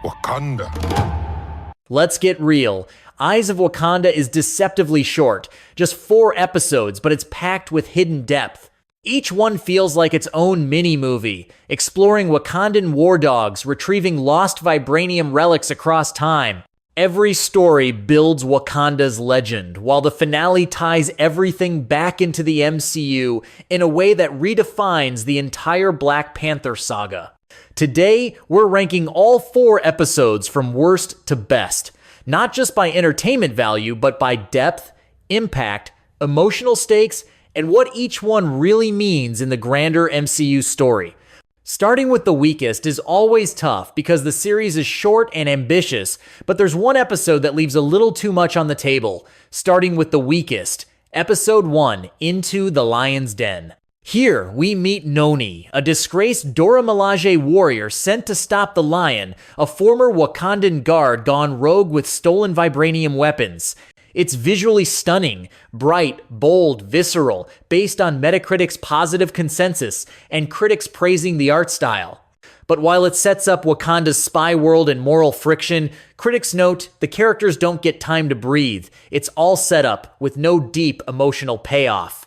Wakanda. Let's get real. Eyes of Wakanda is deceptively short, just 4 episodes, but it's packed with hidden depth. Each one feels like its own mini-movie, exploring Wakandan War Dogs, retrieving lost Vibranium relics across time. Every story builds Wakanda's legend, while the finale ties everything back into the MCU in a way that redefines the entire Black Panther saga. Today, we're ranking all 4 episodes from worst to best, not just by entertainment value, but by depth, impact, emotional stakes, and what each one really means in the grander MCU story. Starting with the weakest is always tough because the series is short and ambitious, but there's one episode that leaves a little too much on the table. Starting with the weakest, Episode 1, Into the Lion's Den. Here, we meet Noni, a disgraced Dora Milaje warrior sent to stop the Lion, a former Wakandan guard gone rogue with stolen Vibranium weapons. It's visually stunning, bright, bold, visceral, based on Metacritic's positive consensus, and critics praising the art style. But while it sets up Wakanda's spy world and moral friction, critics note the characters don't get time to breathe. It's all set up, with no deep emotional payoff.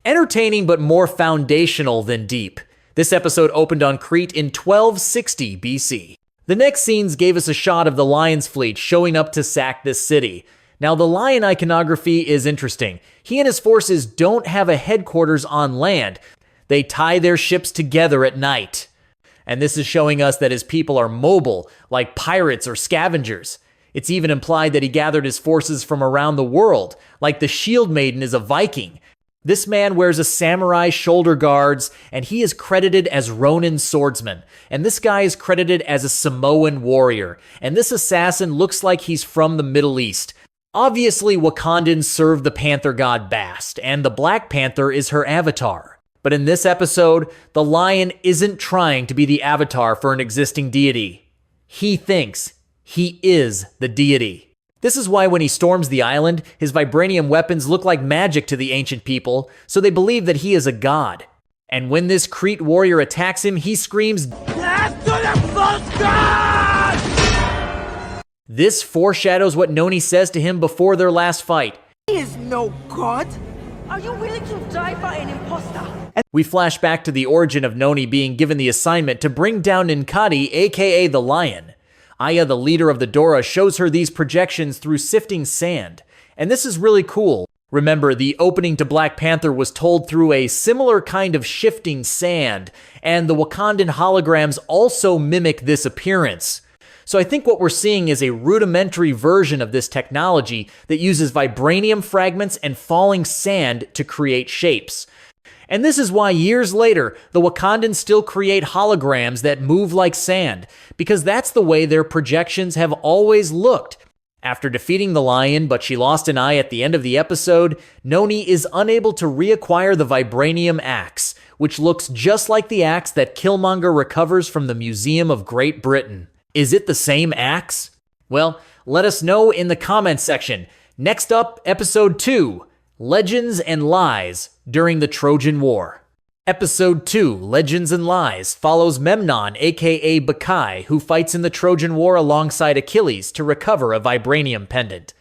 Entertaining but more foundational than deep. This episode opened on Crete in 1260 BC. The next scenes gave us a shot of the Lion's fleet showing up to sack this city. Now, the Lion iconography is interesting. He and his forces don't have a headquarters on land. They tie their ships together at night. And this is showing us that his people are mobile, like pirates or scavengers. It's even implied that he gathered his forces from around the world, like the Shield Maiden is a Viking. This man wears a samurai shoulder guards, and he is credited as Ronin swordsman. And this guy is credited as a Samoan warrior. And this assassin looks like he's from the Middle East. Obviously, Wakandans serve the Panther god Bast, and the Black Panther is her avatar. But in this episode, the Lion isn't trying to be the avatar for an existing deity. He thinks he is the deity. This is why when he storms the island, his Vibranium weapons look like magic to the ancient people, so they believe that he is a god. And when this Crete warrior attacks him, he screams, "Death to the false god!" This foreshadows what Noni says to him before their last fight. He is no god. Are you willing to die for an imposter? We flash back to the origin of Noni being given the assignment to bring down Nkadi, aka the Lion. Aya, the leader of the Dora, shows her these projections through sifting sand. And this is really cool. Remember, the opening to Black Panther was told through a similar kind of shifting sand, and the Wakandan holograms also mimic this appearance. So I think what we're seeing is a rudimentary version of this technology that uses Vibranium fragments and falling sand to create shapes. And this is why years later, the Wakandans still create holograms that move like sand, because that's the way their projections have always looked. After defeating the Lion, but she lost an eye at the end of the episode, Noni is unable to reacquire the Vibranium axe, which looks just like the axe that Killmonger recovers from the Museum of Great Britain. Is it the same axe? Well, let us know in the comments section. Next up, Episode 2, Legends and Lies during the Trojan War. Episode 2, Legends and Lies, follows Memnon, aka Bakai, who fights in the Trojan War alongside Achilles to recover a Vibranium pendant.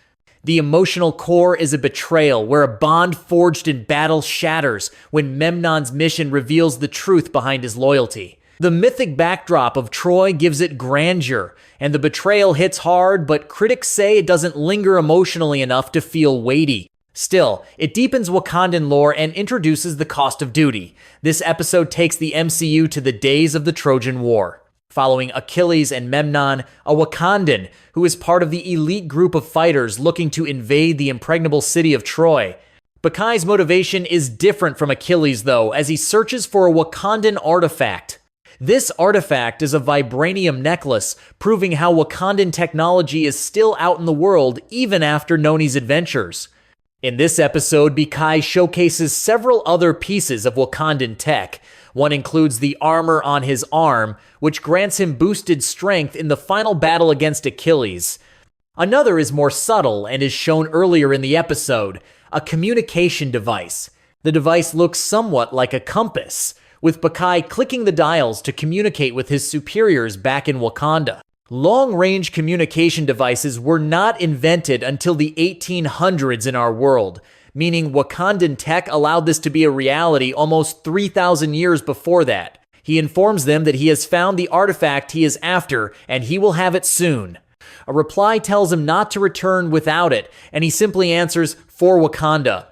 The emotional core is a betrayal where a bond forged in battle shatters when Memnon's mission reveals the truth behind his loyalty. The mythic backdrop of Troy gives it grandeur, and the betrayal hits hard, but critics say it doesn't linger emotionally enough to feel weighty. Still, it deepens Wakandan lore and introduces the cost of duty. This episode takes the MCU to the days of the Trojan War. Following Achilles and Memnon, a Wakandan who is part of the elite group of fighters looking to invade the impregnable city of Troy. Bakai's motivation is different from Achilles though, as he searches for a Wakandan artifact. This artifact is a Vibranium necklace, proving how Wakandan technology is still out in the world even after Noni's adventures. In this episode, Bakai showcases several other pieces of Wakandan tech. One includes the armor on his arm, which grants him boosted strength in the final battle against Achilles. Another is more subtle and is shown earlier in the episode, a communication device. The device looks somewhat like a compass, with Bakai clicking the dials to communicate with his superiors back in Wakanda. Long-range communication devices were not invented until the 1800s in our world, meaning Wakandan tech allowed this to be a reality almost 3,000 years before that. He informs them that he has found the artifact he is after, and he will have it soon. A reply tells him not to return without it, and he simply answers, "For Wakanda."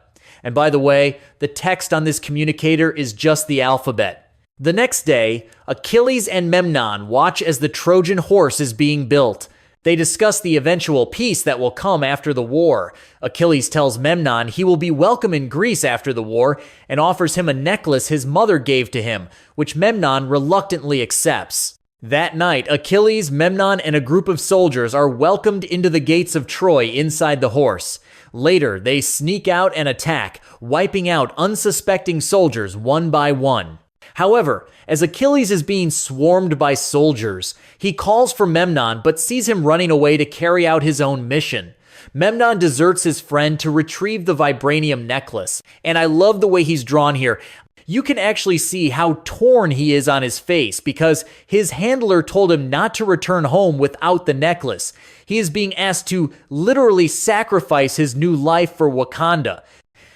And by the way, the text on this communicator is just the alphabet. The next day, Achilles and Memnon watch as the Trojan horse is being built. They discuss the eventual peace that will come after the war. Achilles tells Memnon he will be welcome in Greece after the war and offers him a necklace his mother gave to him, which Memnon reluctantly accepts. That night, Achilles, Memnon, and a group of soldiers are welcomed into the gates of Troy inside the horse. Later, they sneak out and attack, wiping out unsuspecting soldiers one by one. However, as Achilles is being swarmed by soldiers, he calls for Memnon but sees him running away to carry out his own mission. Memnon deserts his friend to retrieve the Vibranium necklace, and I love the way he's drawn here. You can actually see how torn he is on his face because his handler told him not to return home without the necklace. He is being asked to literally sacrifice his new life for Wakanda.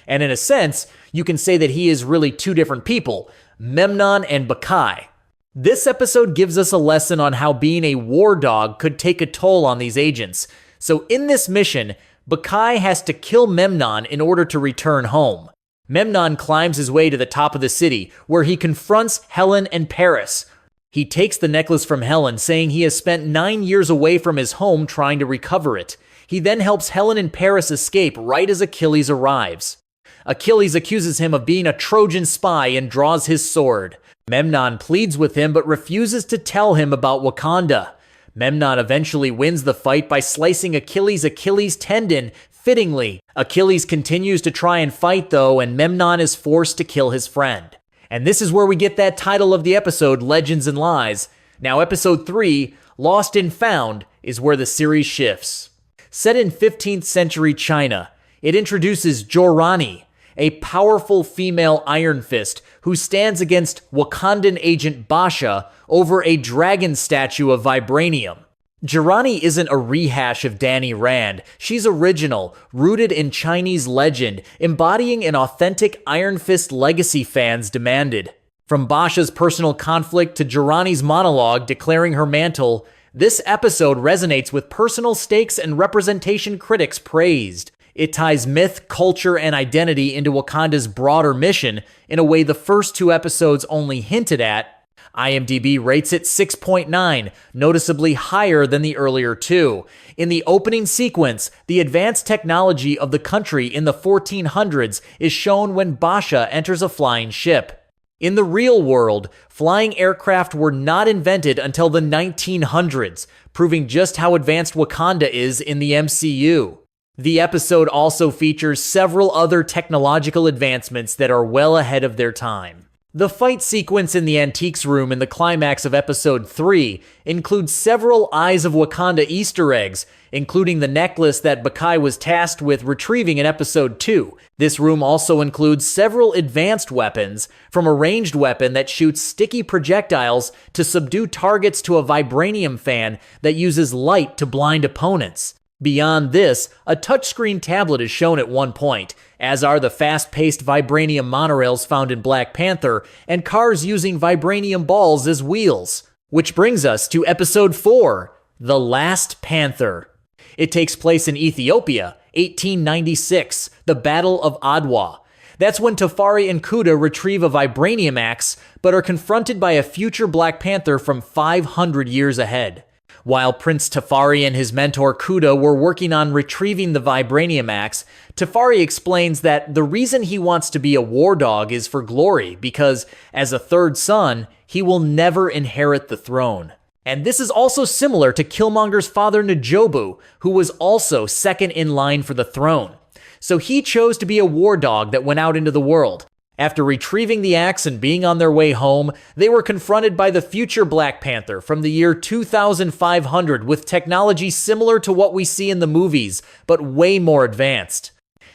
And in a sense, you can say that he is really two different people, Memnon and Bakai. This episode gives us a lesson on how being a war dog could take a toll on these agents. So in this mission, Bakai has to kill Memnon in order to return home. Memnon climbs his way to the top of the city, where he confronts Helen and Paris. He takes the necklace from Helen, saying he has spent 9 years away from his home trying to recover it. He then helps Helen and Paris escape right as Achilles arrives. Achilles accuses him of being a Trojan spy and draws his sword. Memnon pleads with him but refuses to tell him about Wakanda. Memnon eventually wins the fight by slicing Achilles' tendon. Fittingly, Achilles continues to try and fight though, and Memnon is forced to kill his friend. And this is where we get that title of the episode, Legends and Lies. Now episode 3, Lost and Found, is where the series shifts. Set in 15th century China, it introduces Jorani, a powerful female Iron Fist who stands against Wakandan agent Basha over a dragon statue of Vibranium. Jirani isn't a rehash of Danny Rand. She's original, rooted in Chinese legend, embodying an authentic Iron Fist legacy fans demanded. From Basha's personal conflict to Jirani's monologue declaring her mantle, this episode resonates with personal stakes and representation critics praised. It ties myth, culture, and identity into Wakanda's broader mission in a way the first 2 episodes only hinted at. IMDb rates it 6.9, noticeably higher than the earlier 2. In the opening sequence, the advanced technology of the country in the 1400s is shown when Basha enters a flying ship. In the real world, flying aircraft were not invented until the 1900s, proving just how advanced Wakanda is in the MCU. The episode also features several other technological advancements that are well ahead of their time. The fight sequence in the antiques room in the climax of episode 3 includes several Eyes of Wakanda Easter eggs, including the necklace that Bakai was tasked with retrieving in episode 2. This room also includes several advanced weapons, from a ranged weapon that shoots sticky projectiles to subdue targets to a Vibranium fan that uses light to blind opponents. Beyond this, a touchscreen tablet is shown at one point, as are the fast-paced Vibranium monorails found in Black Panther, and cars using Vibranium balls as wheels. Which brings us to episode 4, The Last Panther. It takes place in Ethiopia, 1896, the Battle of Adwa. That's when Tafari and Kuda retrieve a Vibranium axe, but are confronted by a future Black Panther from 500 years ahead. While Prince Tafari and his mentor Kuda were working on retrieving the Vibranium axe, Tafari explains that the reason he wants to be a war dog is for glory, because as a third son, he will never inherit the throne. And this is also similar to Killmonger's father N'Jobu, who was also second in line for the throne. So he chose to be a war dog that went out into the world. After retrieving the axe and being on their way home, they were confronted by the future Black Panther from the year 2500 with technology similar to what we see in the movies, but way more advanced.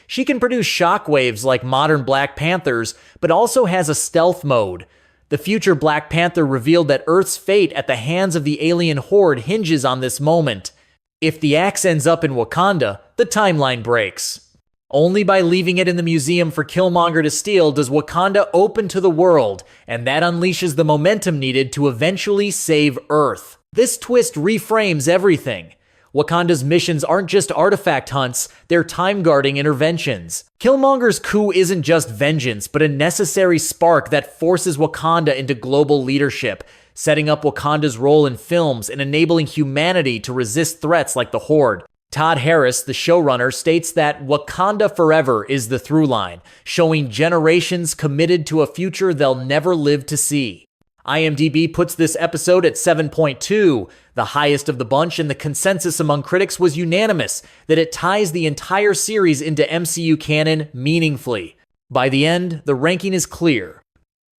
She can produce shockwaves like modern Black Panthers, but also has a stealth mode. The future Black Panther revealed that Earth's fate at the hands of the alien horde hinges on this moment. If the axe ends up in Wakanda, the timeline breaks. Only by leaving it in the museum for Killmonger to steal does Wakanda open to the world, and that unleashes the momentum needed to eventually save Earth. This twist reframes everything. Wakanda's missions aren't just artifact hunts, they're time-guarding interventions. Killmonger's coup isn't just vengeance, but a necessary spark that forces Wakanda into global leadership, setting up Wakanda's role in films and enabling humanity to resist threats like the Horde. Todd Harris, the showrunner, states that Wakanda Forever is the throughline, showing generations committed to a future they'll never live to see. IMDb puts this episode at 7.2, the highest of the bunch, and the consensus among critics was unanimous that it ties the entire series into MCU canon meaningfully. By the end, the ranking is clear.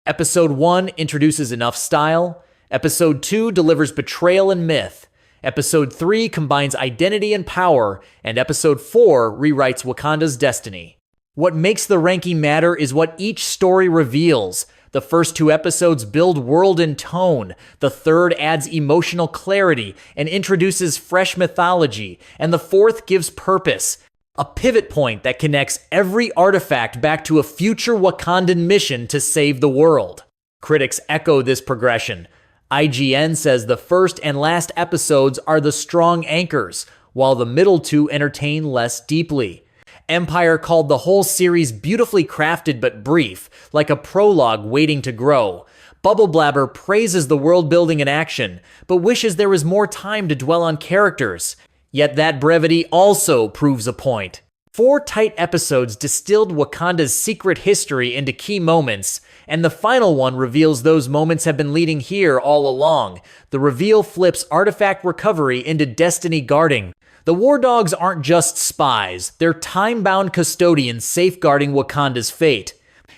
Episode 1 introduces enough style. Episode 2 delivers betrayal and myth. Episode 3 combines identity and power, and Episode 4 rewrites Wakanda's destiny. What makes the ranking matter is what each story reveals. The first 2 episodes build world and tone, the third adds emotional clarity and introduces fresh mythology, and the fourth gives purpose, a pivot point that connects every artifact back to a future Wakandan mission to save the world. Critics echo this progression. IGN says the first and last episodes are the strong anchors, while the middle 2 entertain less deeply. Empire called the whole series beautifully crafted but brief, like a prologue waiting to grow. Bubble Blabber praises the world building and action, but wishes there was more time to dwell on characters. Yet that brevity also proves a point. 4 tight episodes distilled Wakanda's secret history into key moments, and the final one reveals those moments have been leading here all along. The reveal flips artifact recovery into destiny guarding. The War Dogs aren't just spies, they're time-bound custodians safeguarding Wakanda's fate.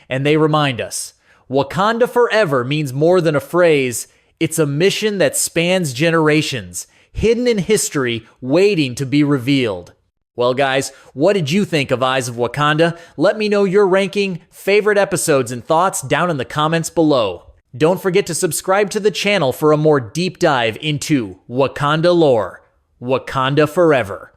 And they remind us, Wakanda Forever means more than a phrase, it's a mission that spans generations, hidden in history, waiting to be revealed. Well guys, what did you think of Eyes of Wakanda? Let me know your ranking, favorite episodes, and thoughts down in the comments below. Don't forget to subscribe to the channel for a more deep dive into Wakanda lore. Wakanda Forever.